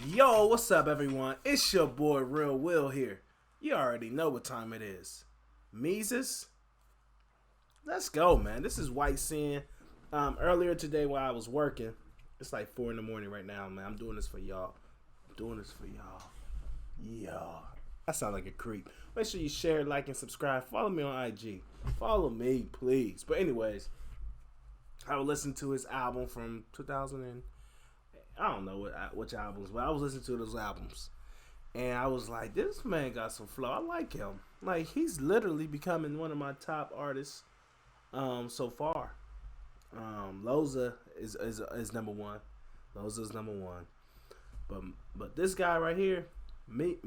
Yo, what's up, everyone? It's your boy Real Will here. You already know what time it is. Mesus, let's go, man. This is White Sin. Earlier today while I was working, it's like 4 in the morning right now, man. I'm doing this for y'all. Y'all. I sound like a creep. Make sure you share, like, and subscribe. Follow me on IG. Follow me, please. But anyways, I was listening to his album from 2000 and I don't know which albums, but I was listening to those albums, and I was like, this man got some flow. I like him. Like, he's literally becoming one of my top artists so far. Loza is number one. Loza's number one. But this guy right here, Mesus,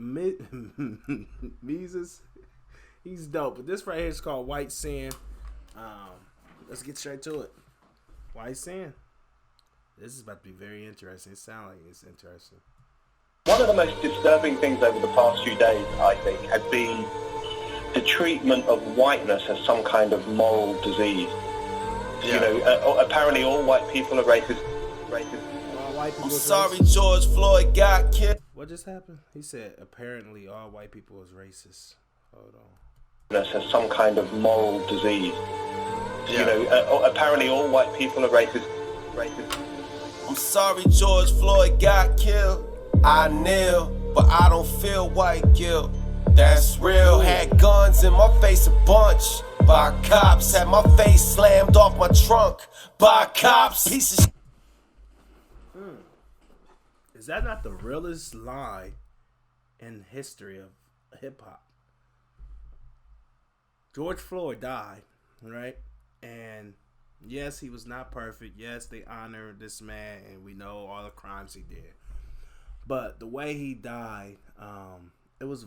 he's dope. But this right here is called White Sin. Let's get straight to it. White Sin. This is about to be very interesting. It sounds like it's interesting. One of the most disturbing things over the past few days, I think, has been the treatment of whiteness as some kind of moral disease. Yeah. You know, apparently all white people are racist. I'm sorry George Floyd got killed. What just happened? He said apparently all white people is racist. Hold on. As some kind of moral disease. Yeah. You know, apparently all white people are racist. I'm sorry George Floyd got killed. I kneel, but I don't feel white guilt. That's real. Had guns in my face a bunch by cops. Had my face slammed off my trunk by cops. Piece of shit. Is that not the realest lie in history of hip hop? George Floyd died, right? And yes, he was not perfect. Yes, they honored this man, and we know all the crimes he did. But the way he died, it was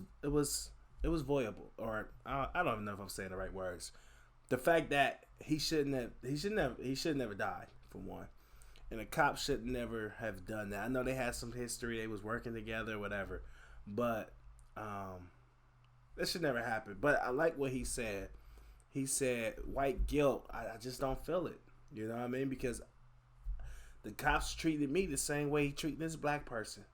voyable, or I don't even know if I'm saying the right words. The fact that he should never die, for one, and the cops should never have done that. I know they had some history; they was working together, whatever. But that should never happen. But I like what he said. He said, white guilt, I just don't feel it. You know what I mean? Because the cops treated me the same way he treated this black person.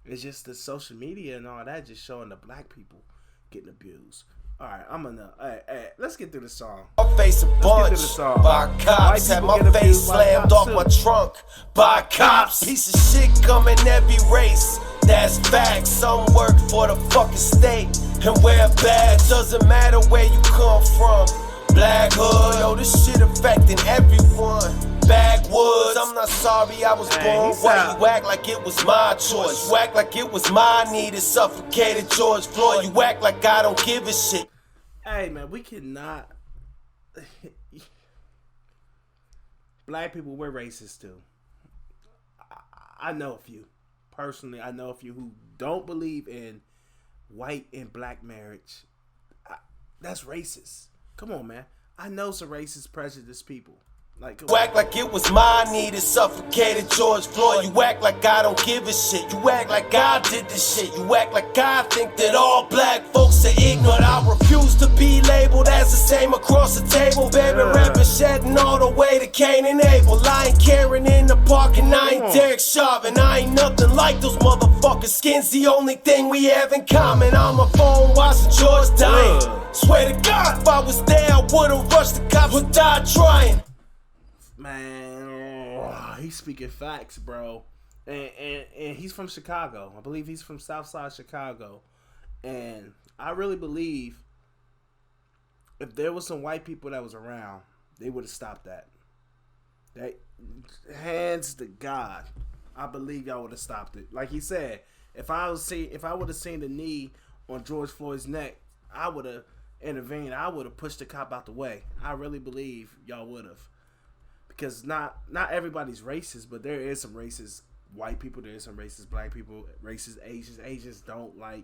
It's just the social media and all that just showing the black people getting abused. All right, hey, let's get through the song. My face a bunch by cops. Had my face slammed off my trunk by cops. Piece of shit come in every race. That's facts. Some work for the fucking state and wear badge. Doesn't matter where you come from. Black hood, yo, this shit affecting everyone. Backwoods, I'm not sorry I was born white. You act like it was my choice. You act like it was my need. It suffocated George Floyd. You act like I don't give a shit. Hey, man, we cannot. Black people, we're racist too. I know a few. Personally, I know a few who don't believe in white and black marriage. That's racist. Come on, man. I know some racist, prejudiced people. You act like it was my need. It suffocated George Floyd. You act like I don't give a shit. You act like I did this shit. You act like I think that all black folks are ignorant. I refuse to be labeled as the same across the table. Baby rapping, shedding all the way to Cain and Abel. I ain't Karen in the park and I ain't Derek Sharp. And I ain't nothing like those motherfuckers. Skin's the only thing we have in common. On my phone watching George dying. Swear to God, if I was there, I would've rushed the cops and died trying. Man, he's speaking facts, bro. And he's from Chicago. I believe he's from Southside Chicago. And I really believe if there was some white people that was around, they would have stopped that. Hands to God, I believe y'all would have stopped it. Like he said, if I would have seen the knee on George Floyd's neck, I would have intervened. I would have pushed the cop out the way. I really believe y'all would have. Because not everybody's racist, but there is some racist white people, there is some racist black people, racist Asians. Asians don't like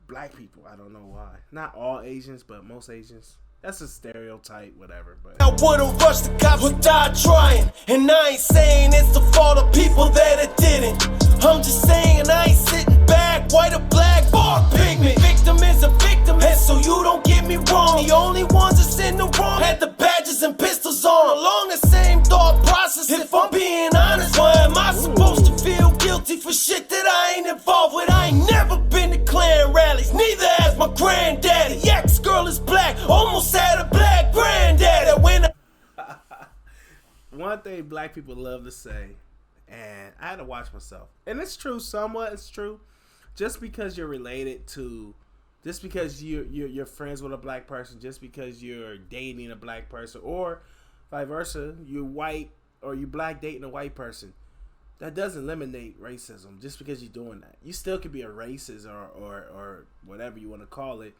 black people. I don't know why. Not all Asians, but most Asians. That's a stereotype, whatever. But I would've rushed the cops and died trying. And I ain't saying it's the fault of people that it didn't. I'm just saying I ain't sitting back, white or black, fuck pigment. Victim is a victim, and so you don't get me wrong. The only ones that's in the wrong had the badges and pistols on. Along the same thought process, if I'm being honest. Why am I supposed to feel guilty for shit that I ain't involved with. I ain't never been to Klan rallies, neither has my granddaddy. Ex-girl is black, almost had a black granddaddy. When One thing black people love to say, and I had to watch myself, and it's true, somewhat it's true. Just because you're related to, just because you're friends with a black person, just because you're dating a black person, or vice versa, you're white or you black dating a white person, that doesn't eliminate racism. Just because you're doing that, you still could be a racist or whatever you want to call it,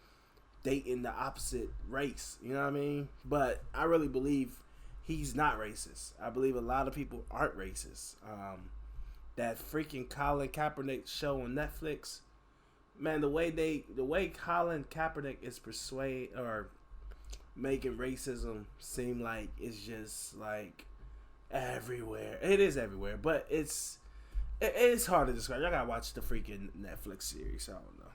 dating the opposite race. You know what I mean? But I really believe he's not racist. I believe a lot of people aren't racist. That freaking Colin Kaepernick show on Netflix, man, the way Colin Kaepernick is making racism seem like it's just like everywhere. It is everywhere, but it's hard to describe. Y'all gotta watch the freaking Netflix series. I don't know.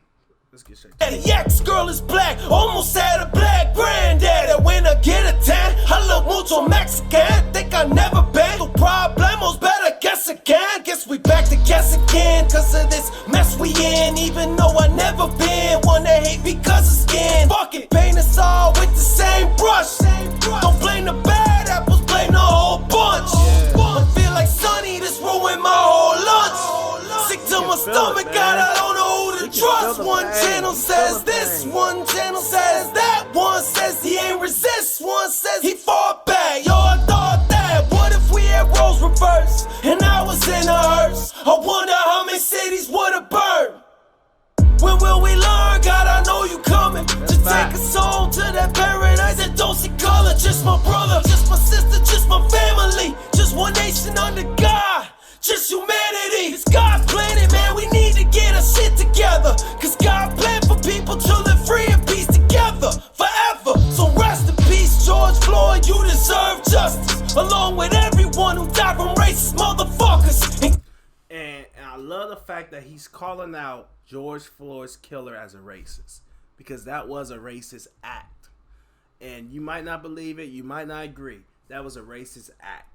Let's get straight to it. the ex-girl is black, almost had a black granddaddy. When I get a tan, I look mucho Mexican. Think I never been through problemos, better guess again. Guess we back to guess again, cause of this mess we in. Even though I never been one to hate because of skin. Fuck it, paint us all with the same brush. Don't blame the bad apples, blame the whole bunch. I feel like Sonny, this ruined my whole lunch. Sick to my stomach, God, I don't know who to trust. One channel says this, one channel says that. One says he ain't resist, one says he fought back. Yo, I thought that, what if we had roles reversed and I was in a hearse? I wonder how many cities would have burned. When will we learn? God, I know you coming to take us home to that paradise that don't see color. Just my brother, just my sister, just my family, just one nation under God, just humanity. It's God's planet, man, we need to get our shit together. Cause God planned for people to live free and peace together forever. So rest in peace, George Floyd, you deserve justice, along with everyone who died from racist motherfuckers. And I love the fact that he's calling out George Floyd's killer as a racist, because that was a racist act. And you might not believe it, you might not agree. That was a racist act.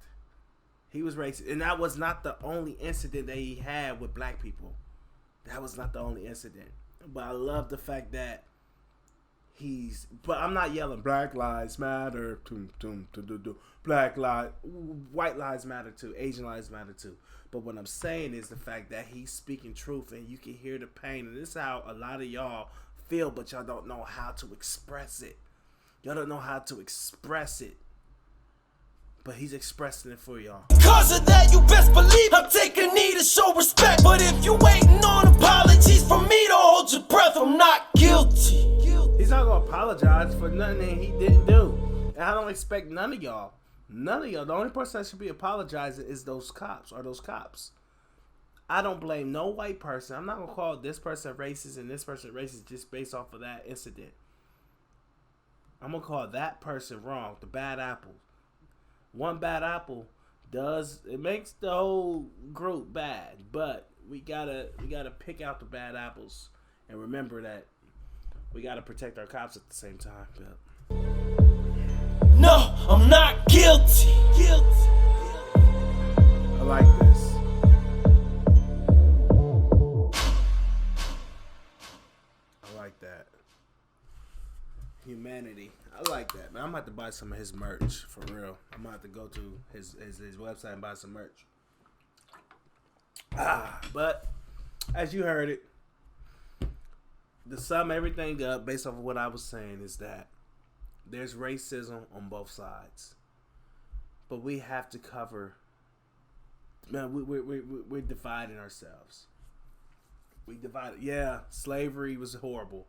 He was racist. And that was not the only incident that he had with black people. That was not the only incident. But I love the fact that but I'm not yelling Black Lives Matter, Black Lives, white lives matter too, Asian lives matter too. But what I'm saying is the fact that he's speaking truth, and you can hear the pain. And this is how a lot of y'all feel, but y'all don't know how to express it. Y'all don't know how to express it. But he's expressing it for y'all. Cause of that, you best believe I'm taking knee to show respect. But if you waiting on apologies from me, don't hold your breath, I'm not guilty. He's not gonna apologize for nothing he didn't do. And I don't expect none of y'all. None of y'all. The only person that should be apologizing is those cops. I don't blame no white person. I'm not gonna call this person racist and this person racist just based off of that incident. I'm gonna call that person wrong. The bad apple. One bad apple makes the whole group bad. But we gotta pick out the bad apples and remember that we gotta protect our cops at the same time. But no, I'm not guilty. I like this. I like that. Humanity. I like that, man. I'm gonna have to buy some of his merch for real. I'm gonna have to go to his website and buy some merch. But as you heard it, to sum everything up based off of what I was saying is that there's racism on both sides, but we have to cover. Man, we're dividing ourselves. We divided. Yeah, slavery was horrible,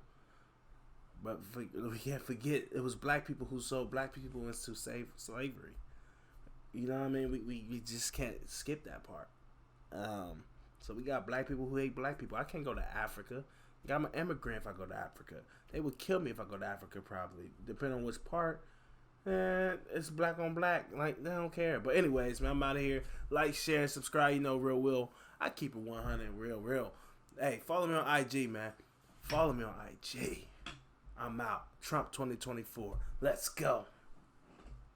but we can't forget it was black people who sold black people into slavery. You know what I mean? We just can't skip that part. So we got black people who hate black people. I can't go to Africa. I'm an immigrant if I go to Africa. They would kill me if I go to Africa, probably. Depending on which part. It's black on black. Like, they don't care. But anyways, man, I'm out of here. Like, share, and subscribe. You know, Real Will. I keep it 100 real. Hey, follow me on IG, man. Follow me on IG. I'm out. Trump 2024. Let's go.